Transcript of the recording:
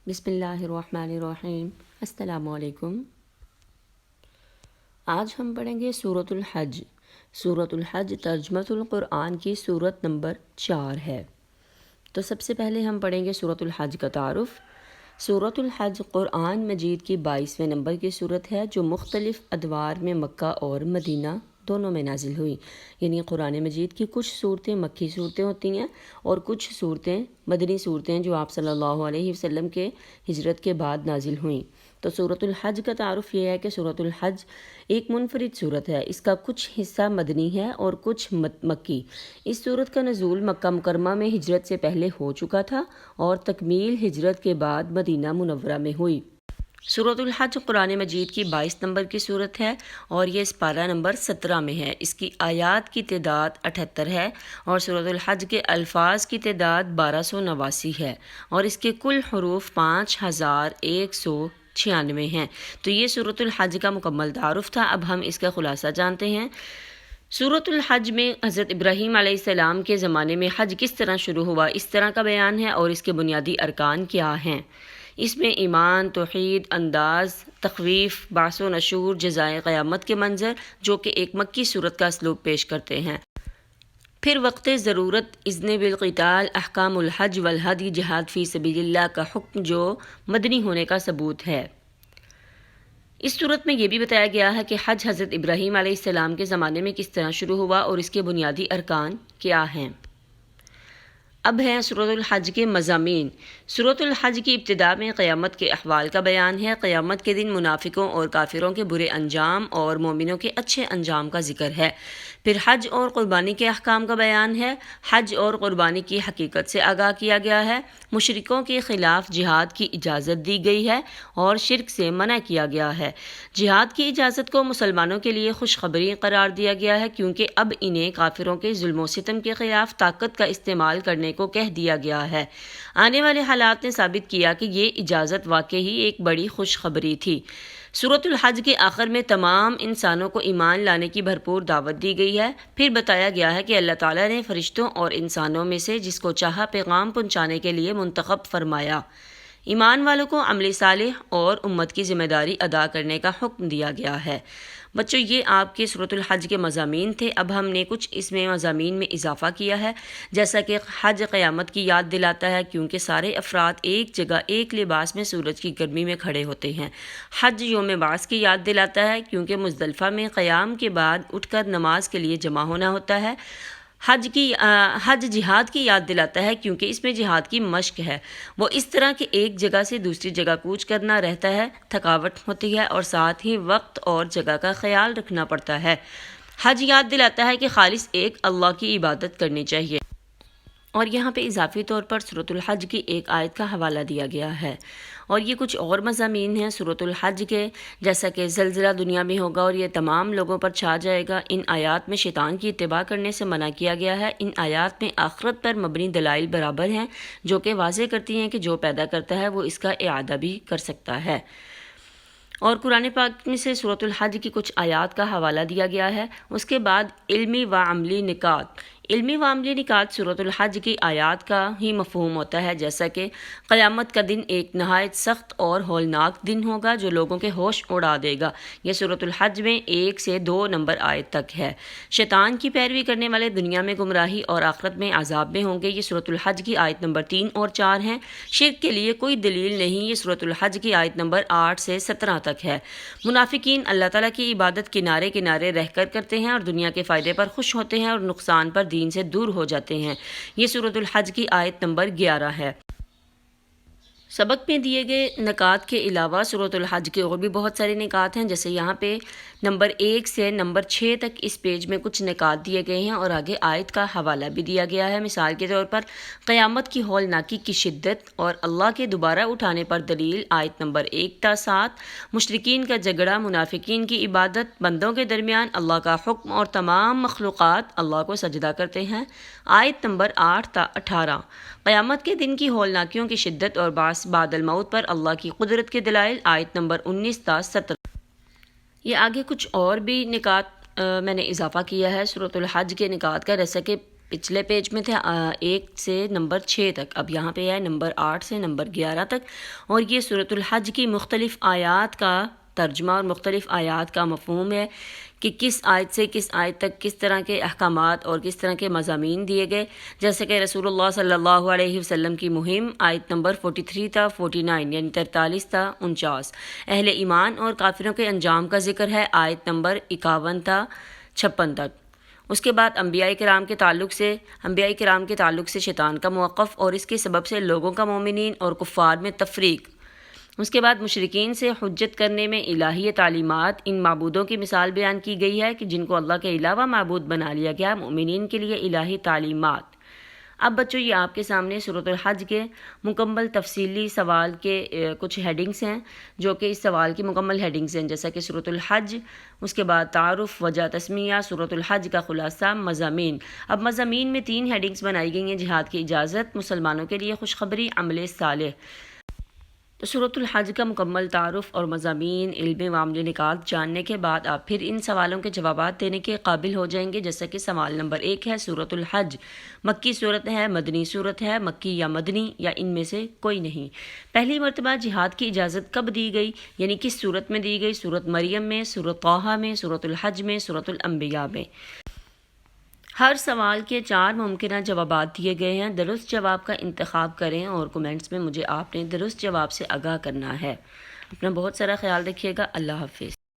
بسم اللہ الرحمن الرحیم۔ السلام علیکم۔ آج ہم پڑھیں گے سورۃ الحج۔ سورۃ الحج ترجمۃ القرآن کی سورت نمبر 4 ہے۔ تو سب سے پہلے ہم پڑھیں گے سورۃ الحج کا تعارف۔ سورۃ الحج قرآن مجید کی 22ویں نمبر کی سورت ہے جو مختلف ادوار میں مکہ اور مدینہ دونوں میں نازل ہوئی، یعنی قرآن مجید کی کچھ صورتیں مکی صورتیں ہوتی ہیں اور کچھ صورتیں مدنی صورتیں جو آپ صلی اللہ علیہ وسلم کے ہجرت کے بعد نازل ہوئیں۔ تو سورۃ الحج کا تعارف یہ ہے کہ سورۃ الحج ایک منفرد صورت ہے، اس کا کچھ حصہ مدنی ہے اور کچھ مکی۔ اس صورت کا نزول مکہ مکرمہ میں ہجرت سے پہلے ہو چکا تھا اور تکمیل ہجرت کے بعد مدینہ منورہ میں ہوئی۔ سورۃ الحج قرآن مجید کی 22 نمبر کی صورت ہے اور یہ سپارہ نمبر 17 میں ہے۔ اس کی آیات کی تعداد 78 ہے اور سورۃ الحج کے الفاظ کی تعداد 1289 ہے اور اس کے کل حروف 5196 ہیں۔ تو یہ سورۃ الحج کا مکمل تعارف تھا۔ اب ہم اس کا خلاصہ جانتے ہیں۔ سورۃ الحج میں حضرت ابراہیم علیہ السلام کے زمانے میں حج کس طرح شروع ہوا، اس طرح کا بیان ہے اور اس کے بنیادی ارکان کیا ہیں۔ اس میں ایمان، توحید، انداز، تخویف، بعث و نشور، جزائے قیامت کے منظر جو کہ ایک مکی صورت کا اسلوب پیش کرتے ہیں۔ پھر وقت ضرورت اذن بالقتال، احکام الحج والہدی، جہاد فی سبیل اللہ کا حکم جو مدنی ہونے کا ثبوت ہے۔ اس صورت میں یہ بھی بتایا گیا ہے کہ حج حضرت ابراہیم علیہ السلام کے زمانے میں کس طرح شروع ہوا اور اس کے بنیادی ارکان کیا ہیں۔ اب ہیں سورۃ الحج کے مضامین۔ سورۃ الحج کی ابتدا میں قیامت کے احوال کا بیان ہے۔ قیامت کے دن منافقوں اور کافروں کے برے انجام اور مومنوں کے اچھے انجام کا ذکر ہے۔ پھر حج اور قربانی کے احکام کا بیان ہے۔ حج اور قربانی کی حقیقت سے آگاہ کیا گیا ہے۔ مشرکوں کے خلاف جہاد کی اجازت دی گئی ہے اور شرک سے منع کیا گیا ہے۔ جہاد کی اجازت کو مسلمانوں کے لیے خوشخبری قرار دیا گیا ہے کیونکہ اب انہیں کافروں کے ظلم و ستم کے خلاف طاقت کا استعمال کرنے کو کہہ دیا گیا ہے۔ آنے والے حالات نے ثابت کیا کہ یہ اجازت واقعی ایک بڑی خوشخبری تھی۔ سورۃ الحج کے آخر میں تمام انسانوں کو ایمان لانے کی بھرپور دعوت دی گئی ہے۔ پھر بتایا گیا ہے کہ اللہ تعالیٰ نے فرشتوں اور انسانوں میں سے جس کو چاہا پیغام پہنچانے کے لیے منتخب فرمایا۔ ایمان والوں کو عمل صالح اور امت کی ذمہ داری ادا کرنے کا حکم دیا گیا ہے۔ بچوں یہ آپ کے سورۃ الحج کے مضامین تھے۔ اب ہم نے کچھ اس میں مضامین میں اضافہ کیا ہے، جیسا کہ حج قیامت کی یاد دلاتا ہے کیونکہ سارے افراد ایک جگہ ایک لباس میں سورج کی گرمی میں کھڑے ہوتے ہیں۔ حج یوم بعث کی یاد دلاتا ہے کیونکہ مزدلفہ میں قیام کے بعد اٹھ کر نماز کے لیے جمع ہونا ہوتا ہے۔ حج جہاد کی یاد دلاتا ہے کیونکہ اس میں جہاد کی مشق ہے۔ وہ اس طرح کہ ایک جگہ سے دوسری جگہ کوچ کرنا رہتا ہے، تھکاوٹ ہوتی ہے اور ساتھ ہی وقت اور جگہ کا خیال رکھنا پڑتا ہے۔ حج یاد دلاتا ہے کہ خالص ایک اللہ کی عبادت کرنی چاہیے۔ اور یہاں پہ اضافی طور پر سورۃ الحج کی ایک آیت کا حوالہ دیا گیا ہے۔ اور یہ کچھ اور مضامین ہیں سورۃ الحج کے، جیسا کہ زلزلہ دنیا میں ہوگا اور یہ تمام لوگوں پر چھا جائے گا۔ ان آیات میں شیطان کی اتباع کرنے سے منع کیا گیا ہے۔ ان آیات میں آخرت پر مبنی دلائل برابر ہیں جو کہ واضح کرتی ہیں کہ جو پیدا کرتا ہے وہ اس کا اعادہ بھی کر سکتا ہے۔ اور قرآن پاک میں سے سورۃ الحج کی کچھ آیات کا حوالہ دیا گیا ہے۔ اس کے بعد علمی و عملی نکات۔ علمی و عملی نکات سورۃ الحج کی آیات کا ہی مفہوم ہوتا ہے، جیسا کہ قیامت کا دن ایک نہایت سخت اور ہولناک دن ہوگا جو لوگوں کے ہوش اڑا دے گا۔ یہ سورۃ الحج میں 1 سے 2 نمبر آیت تک ہے۔ شیطان کی پیروی کرنے والے دنیا میں گمراہی اور آخرت میں عذاب میں ہوں گے۔ یہ سورۃ الحج کی آیت نمبر 3 اور 4 ہیں۔ شرک کے لیے کوئی دلیل نہیں۔ یہ سورۃ الحج کی آیت نمبر 8 سے 17 تک ہے۔ منافقین اللہ تعالیٰ کی عبادت کنارے کنارے رہ کر کرتے ہیں اور دنیا کے فائدے پر خوش ہوتے ہیں اور نقصان پر دین سے دور ہو جاتے ہیں۔ یہ سورۃ الحج کی آیت نمبر 11 ہے۔ سبق میں دیے گئے نکات کے علاوہ سورۃ الحج کے اور بھی بہت سارے نکات ہیں، جیسے یہاں پہ نمبر 1 سے نمبر 6 تک اس پیج میں کچھ نکات دیے گئے ہیں اور آگے آیت کا حوالہ بھی دیا گیا ہے۔ مثال کے طور پر قیامت کی ہولناکی کی شدت اور اللہ کے دوبارہ اٹھانے پر دلیل آیت نمبر 1 تا 7، مشرکین کا جھگڑا، منافقین کی عبادت، بندوں کے درمیان اللہ کا حکم اور تمام مخلوقات اللہ کو سجدہ کرتے ہیں آیت نمبر 8 تا 18، قیامت کے دن کی ہولناکیوں کی شدت اور بعث بعد الموت پر اللہ کی قدرت کے دلائل آیت نمبر 19 تا 17۔ یہ آگے کچھ اور بھی نکات میں نے اضافہ کیا ہے سورۃ الحج کے نکات کا، جیسا کہ پچھلے پیج میں تھے 1 سے نمبر 6 تک، اب یہاں پہ ہے نمبر 8 سے نمبر 11 تک، اور یہ سورۃ الحج کی مختلف آیات کا ترجمہ اور مختلف آیات کا مفہوم ہے کہ کس آیت سے کس آیت تک کس طرح کے احکامات اور کس طرح کے مضامین دیے گئے، جیسے کہ رسول اللہ صلی اللہ علیہ وسلم کی مہم آیت نمبر 43 تا 49 یعنی 43 تا 49، اہل ایمان اور کافروں کے انجام کا ذکر ہے آیت نمبر 51 تا 56 تک۔ اس کے بعد انبیاء کرام کے تعلق سے شیطان کا موقف اور اس کے سبب سے لوگوں کا مومنین اور کفار میں تفریق۔ اس کے بعد مشرکین سے حجت کرنے میں الہی تعلیمات، ان معبودوں کی مثال بیان کی گئی ہے کہ جن کو اللہ کے علاوہ معبود بنا لیا گیا، مومنین کے لیے الہی تعلیمات۔ اب بچوں یہ آپ کے سامنے سورۃ الحج کے مکمل تفصیلی سوال کے کچھ ہیڈنگز ہیں جو کہ اس سوال کی مکمل ہیڈنگز ہیں، جیسا کہ سورۃ الحج، اس کے بعد تعارف، وجہ تسمیہ، سورۃ الحج کا خلاصہ، مضامین۔ اب مضامین میں 3 ہیڈنگز بنائی گئی ہیں: جہاد کی اجازت، مسلمانوں کے لیے خوشخبری، عمل صالح۔ تو سورۃ الحج کا مکمل تعارف اور مضامین، علم و عملی نکات جاننے کے بعد آپ پھر ان سوالوں کے جوابات دینے کے قابل ہو جائیں گے، جیسا کہ سوال نمبر 1 ہے: سورۃ الحج مکی صورت ہے، مدنی صورت ہے، مکی یا مدنی یا ان میں سے کوئی نہیں؟ پہلی مرتبہ جہاد کی اجازت کب دی گئی، یعنی کس صورت میں دی گئی؟ سورۃ مریم میں، سورۃ طٰہٰ میں، سورۃ الحج میں، سورۃ الانبیاء میں۔ ہر سوال کے 4 ممکنہ جوابات دیے گئے ہیں، درست جواب کا انتخاب کریں اور کومنٹس میں مجھے آپ نے درست جواب سے آگاہ کرنا ہے۔ اپنا بہت سارا خیال رکھیے گا۔ اللہ حافظ۔